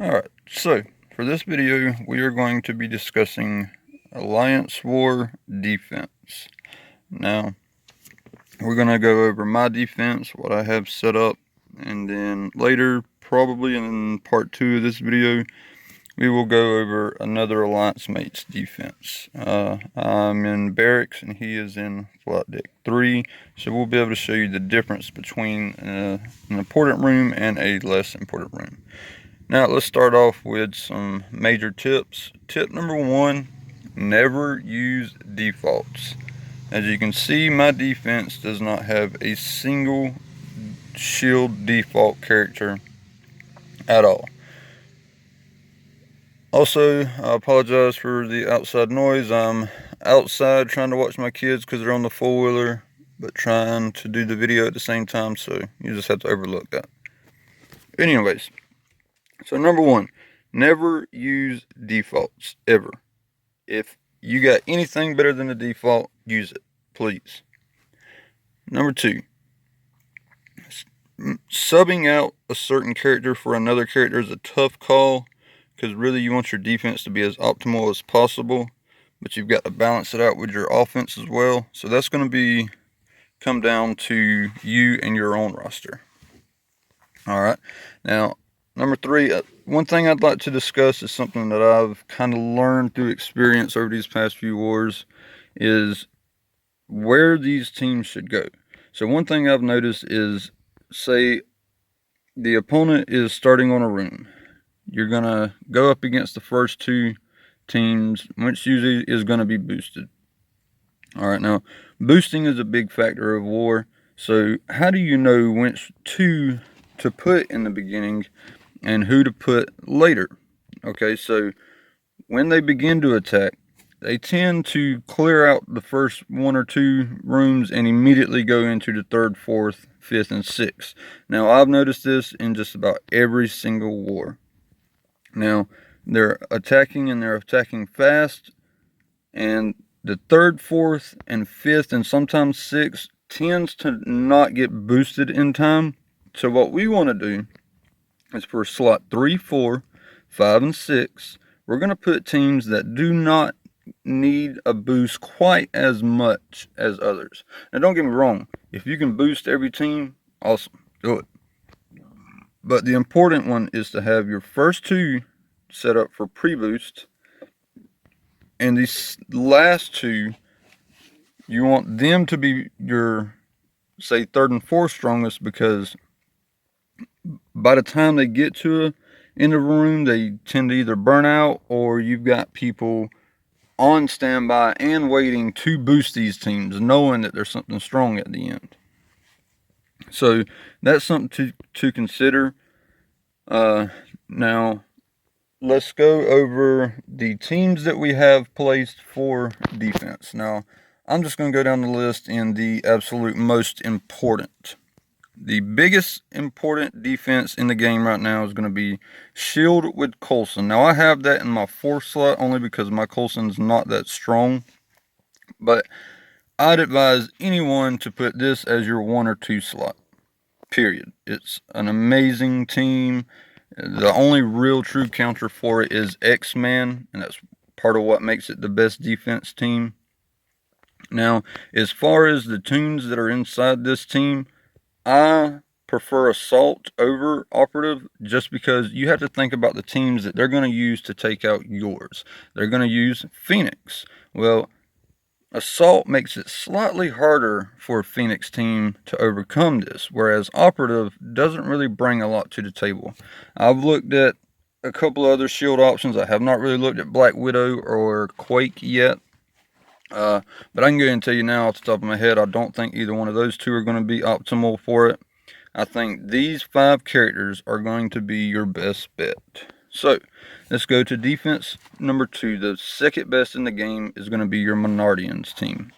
Alright, so for this video we are going to be discussing Alliance War defense. Now, we're going to go over my defense, what I have set up, and then later, probably in part 2 of this video, we will go over another Alliance mate's defense. I'm in barracks and he is in flight deck 3, so we'll be able to show you the difference between an important room and a less important room. Now let's start off with some major tips. Tip number 1, never use defaults. As you can see, my defense does not have a single shield default character at all. Also, I apologize for the outside noise. I'm outside trying to watch my kids because they're on the four-wheeler, but trying to do the video at the same time, so you just have to overlook that. Anyways, so number 1, never use defaults, ever. If you got anything better than the default, use it, please. Number 2, subbing out a certain character for another character is a tough call, because really you want your defense to be as optimal as possible, but you've got to balance it out with your offense as well. So that's going to come down to you and your own roster. Alright, now number 3, one thing I'd like to discuss is something that I've kind of learned through experience over these past few wars, is where these teams should go. So one thing I've noticed is, say the opponent is starting on a room. You're going to go up against the first 2 teams, which usually is going to be boosted. Alright, now boosting is a big factor of war. So how do you know which 2 to put in the beginning and who to put later? Okay, so when they begin to attack, they tend to clear out the first 1 or 2 rooms and immediately go into the 3rd, 4th, 5th, and 6th. Now, I've noticed this in just about every single war. Now, they're attacking fast, and the 3rd, 4th, and 5th, and sometimes 6th tends to not get boosted in time. So what we want to do is for slot 3, 4, 5, and 6, we're going to put teams that do not need a boost quite as much as others. Now don't get me wrong, if you can boost every team, awesome, do it. But the important one is to have your first 2 set up for pre-boost, and these last 2, you want them to be your, say, 3rd and 4th strongest, because by the time they get to in the room, they tend to either burn out, or you've got people on standby and waiting to boost these teams, knowing that there's something strong at the end. So that's something to consider. Now let's go over the teams that we have placed for defense. Now I'm just going to go down the list in the absolute most important. The biggest important defense in the game right now is going to be shield with Coulson. Now I have that in my 4th slot only because my Coulson's not that strong, but I'd advise anyone to put this as your 1 or 2 slot, period. It's an amazing team. The only real true counter for it is X-Man, and that's part of what makes it the best defense team. Now, as far as the tunes that are inside this team, I prefer Assault over Operative, just because you have to think about the teams that they're going to use to take out yours. They're going to use Phoenix. Well, Assault makes it slightly harder for a Phoenix team to overcome this, whereas Operative doesn't really bring a lot to the table. I've looked at a couple of other shield options. I have not really looked at Black Widow or Quake yet. But I can go ahead and tell you now off the top of my head, I don't think either one of those 2 are going to be optimal for it. I think these 5 characters are going to be your best bet. So let's go to defense number 2. The second best in the game is going to be your Menardians team.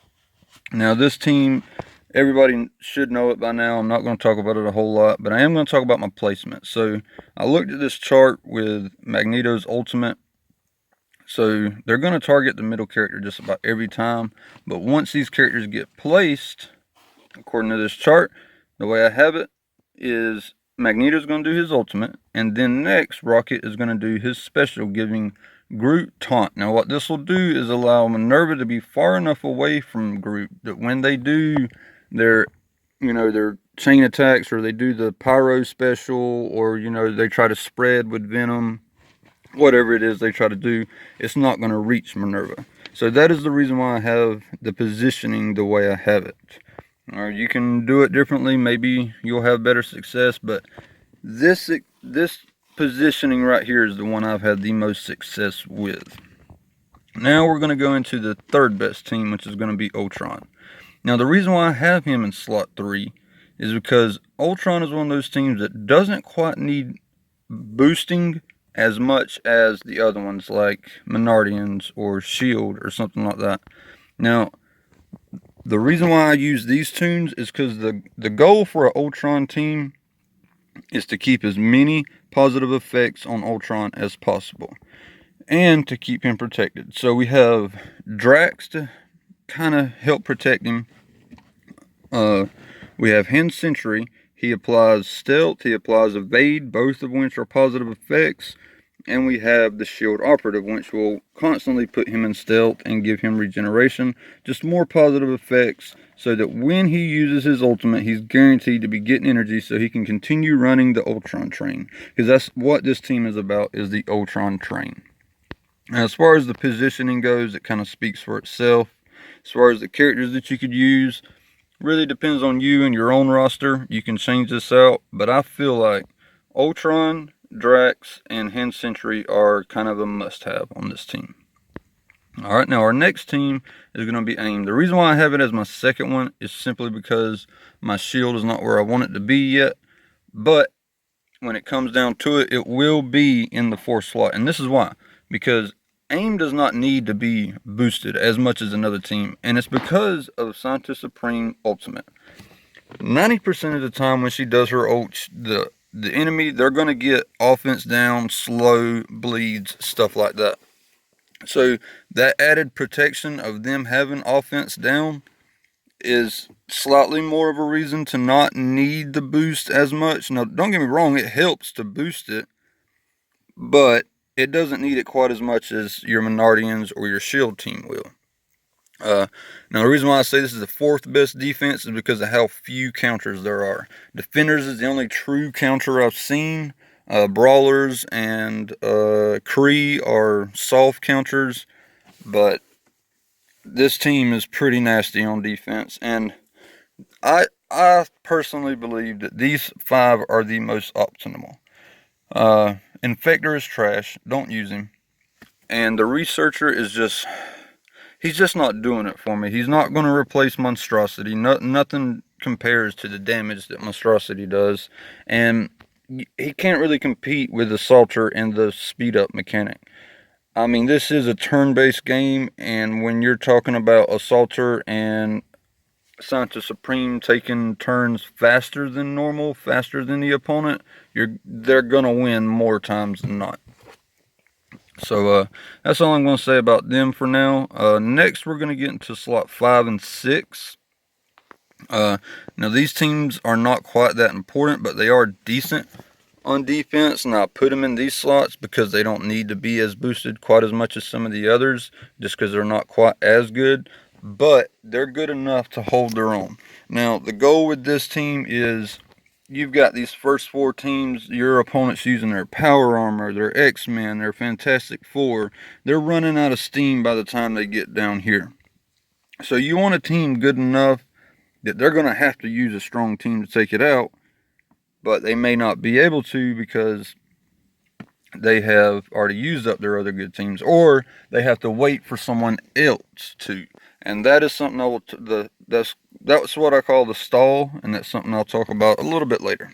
Now this team, everybody should know it by now. I'm not going to talk about it a whole lot, but I am going to talk about my placement. So I looked at this chart with Magneto's ultimate. So they're going to target the middle character just about every time. But once these characters get placed, according to this chart, the way I have it is Magneto's going to do his ultimate, and then next Rocket is going to do his special, giving Groot taunt. Now what this will do is allow Minerva to be far enough away from Groot that when they do their chain attacks, or they do the pyro special, or they try to spread with venom, whatever it is they try to do, it's not going to reach Minerva. So that is the reason why I have the positioning the way I have it. Or you can do it differently, maybe you'll have better success, but this positioning right here is the one I've had the most success with. Now we're going to go into the third best team, which is going to be Ultron. Now the reason why I have him in slot 3 is because Ultron is one of those teams that doesn't quite need boosting as much as the other ones like Menardians or S.H.I.E.L.D. or something like that. Now, the reason why I use these tunes is because the goal for an Ultron team is to keep as many positive effects on Ultron as possible, and to keep him protected. So we have Drax to kind of help protect him. We have Hen Sentry. He applies Stealth, he applies Evade, both of which are positive effects. And we have the Shield Operative, which will constantly put him in Stealth and give him regeneration. Just more positive effects, so that when he uses his ultimate, he's guaranteed to be getting energy so he can continue running the Ultron train. Because that's what this team is about, is the Ultron train. Now, as far as the positioning goes, it kind of speaks for itself. As far as the characters that you could use, really depends on you and your own roster. You can change this out, but I feel like Ultron, Drax, and Hen Sentry are kind of a must-have on this team. Alright, now our next team is going to be AIM. The reason why I have it as my second one is simply because my shield is not where I want it to be yet, but when it comes down to it, it will be in the 4th slot. And this is why, because AIM does not need to be boosted as much as another team, and it's because of Scientist Supreme Ultimate. 90% of the time when she does her ult, the enemy, they're going to get offense down, slow, bleeds, stuff like that. So that added protection of them having offense down is slightly more of a reason to not need the boost as much. Now, don't get me wrong, it helps to boost it, but it doesn't need it quite as much as your Menardians or your S.H.I.E.L.D. team will. Now, the reason why I say this is the 4th best defense is because of how few counters there are. Defenders is the only true counter I've seen. Brawlers and Kree are soft counters, but this team is pretty nasty on defense, and I personally believe that these 5 are the most optimal. Infector is trash. Don't use him. And the Researcher is just... he's just not doing it for me. He's not going to replace Monstrosity. Nothing compares to the damage that Monstrosity does. And he can't really compete with Assaulter and the speed up mechanic. I mean, this is a turn-based game, and when you're talking about Assaulter and Scientist Supreme taking turns faster than normal, faster than the opponent, they're going to win more times than not. So that's all I'm going to say about them for now. Next, we're going to get into slot 5 and 6. Now, these teams are not quite that important, but they are decent on defense, and I put them in these slots because they don't need to be as boosted quite as much as some of the others, just because they're not quite as good, but they're good enough to hold their own. Now, the goal with this team is... you've got these first 4 teams, your opponent's using their Power Armor, their X-Men, their Fantastic Four. They're running out of steam by the time they get down here. So you want a team good enough that they're going to have to use a strong team to take it out, but they may not be able to because they have already used up their other good teams, or they have to wait for someone else to. And that is something that's what I call the stall, and that's something I'll talk about a little bit later.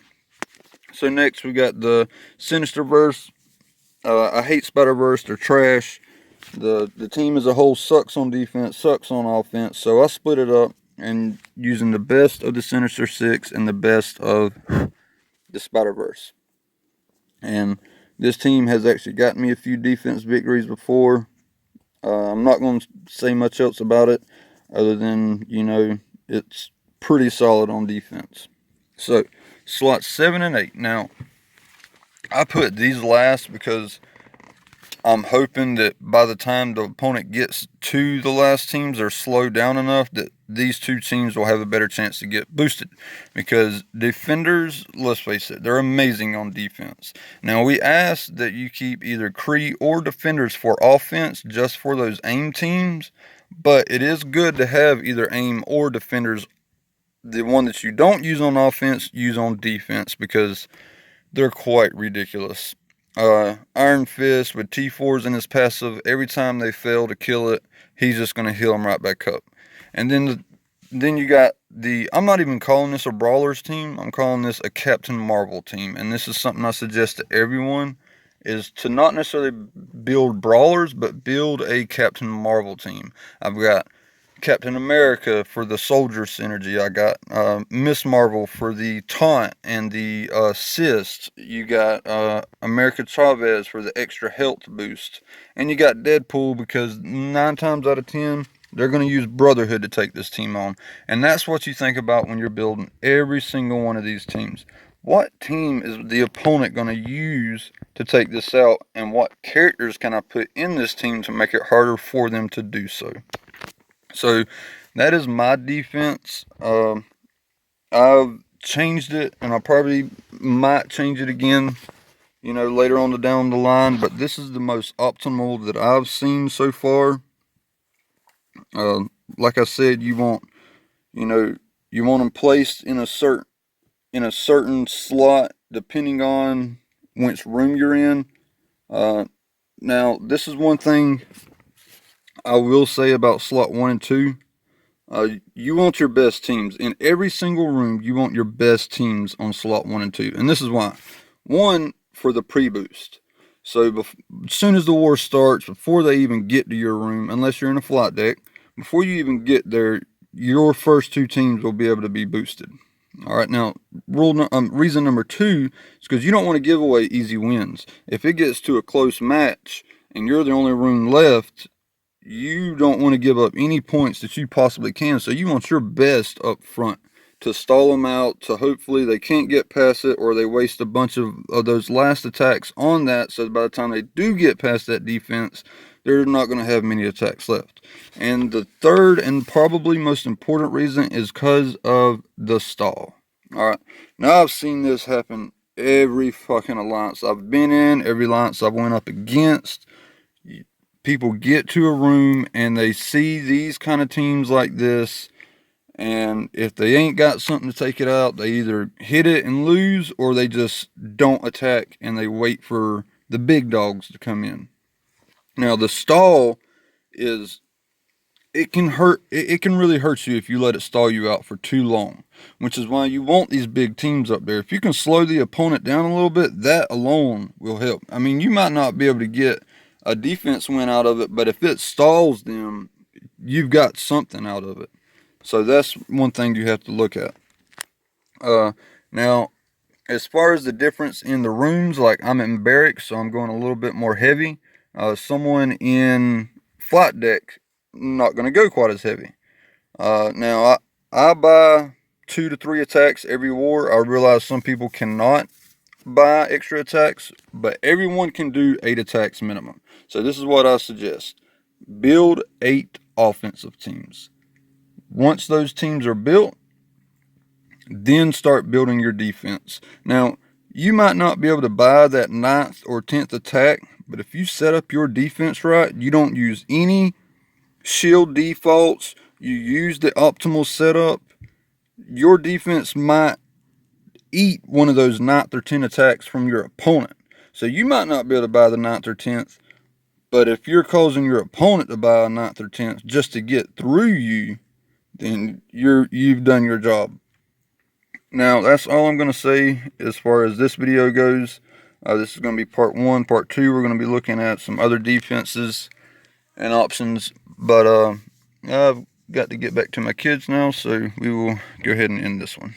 So next we got the Sinisterverse. I hate Spider-Verse, they're trash. The team as a whole sucks on defense, sucks on offense, so I split it up and using the best of the Sinister Six and the best of the Spider-Verse. And this team has actually gotten me a few defense victories before. I'm not going to say much else about it other than, it's pretty solid on defense. So, slots 7 and 8. Now, I put these last because I'm hoping that by the time the opponent gets to the last teams, they're slowed down enough that these two teams will have a better chance to get boosted. Because defenders, let's face it, they're amazing on defense. Now, we ask that you keep either Kree or defenders for offense just for those aim teams. But it is good to have either aim or defenders. The one that you don't use on offense, use on defense because they're quite ridiculous. Iron Fist with T4s in his passive, every time they fail to kill it, he's just going to heal them right back up. And then you got I'm not even calling this a Brawlers team, I'm calling this a Captain Marvel team. And this is something I suggest to everyone, is to not necessarily build Brawlers, but build a Captain Marvel team. I've got Captain America for the soldier synergy. I got Miss Marvel for the taunt and the assist. You got America Chavez for the extra health boost. And you got Deadpool because 9 times out of 10, they're going to use Brotherhood to take this team on. And that's what you think about when you're building every single one of these teams. What team is the opponent going to use to take this out? And what characters can I put in this team to make it harder for them to do so? So that is my defense. I've changed it, and I probably might change it again, later on down the line. But this is the most optimal that I've seen so far. Like I said, you want them placed in a certain slot depending on which room you're in. Now, this is one thing I will say about slot 1 and 2. You want your best teams. In every single room, you want your best teams on slot 1 and 2. And this is why. 1, for the pre-boost. So as soon as the war starts, before they even get to your room, unless you're in a flight deck, before you even get there, your first 2 teams will be able to be boosted. All right, now, reason number 2 is because you don't want to give away easy wins. If it gets to a close match and you're the only room left, you don't want to give up any points that you possibly can. So you want your best up front to stall them out, to hopefully they can't get past it, or they waste a bunch of those last attacks on that. So by the time they do get past that defense, they're not going to have many attacks left. And the third and probably most important reason is because of the stall. All right. Now I've seen this happen every fucking alliance I've been in, every alliance I've went up against. People get to a room and they see these kind of teams like this, and if they ain't got something to take it out, they either hit it and lose, or they just don't attack and they wait for the big dogs to come in. Now, the stall it can really hurt you if you let it stall you out for too long, which is why you want these big teams up there. If you can slow the opponent down a little bit, that alone will help. I mean, you might not be able to get a defense win out of it, but if it stalls them, you've got something out of it. So that's one thing you have to look at. Now, as far as the difference in the rooms, like I'm in barracks, so I'm going a little bit more heavy. Someone in flight deck, not going to go quite as heavy. Now, I buy 2 to 3 attacks every war. I realize some people cannot buy extra attacks, but everyone can do 8 attacks minimum. So this is what I suggest. Build 8 offensive teams. Once those teams are built, then start building your defense. Now, you might not be able to buy that 9th or 10th attack, but if you set up your defense right, you don't use any shield defaults, you use the optimal setup, your defense might eat one of those 9th or 10th attacks from your opponent. So you might not be able to buy the 9th or 10th, but if you're causing your opponent to buy a 9th or 10th just to get through you, then you've done your job. Now, that's all I'm going to say as far as this video goes. This is going to be part 1. Part 2, we're going to be looking at some other defenses and options. But I've got to get back to my kids now, so we will go ahead and end this one.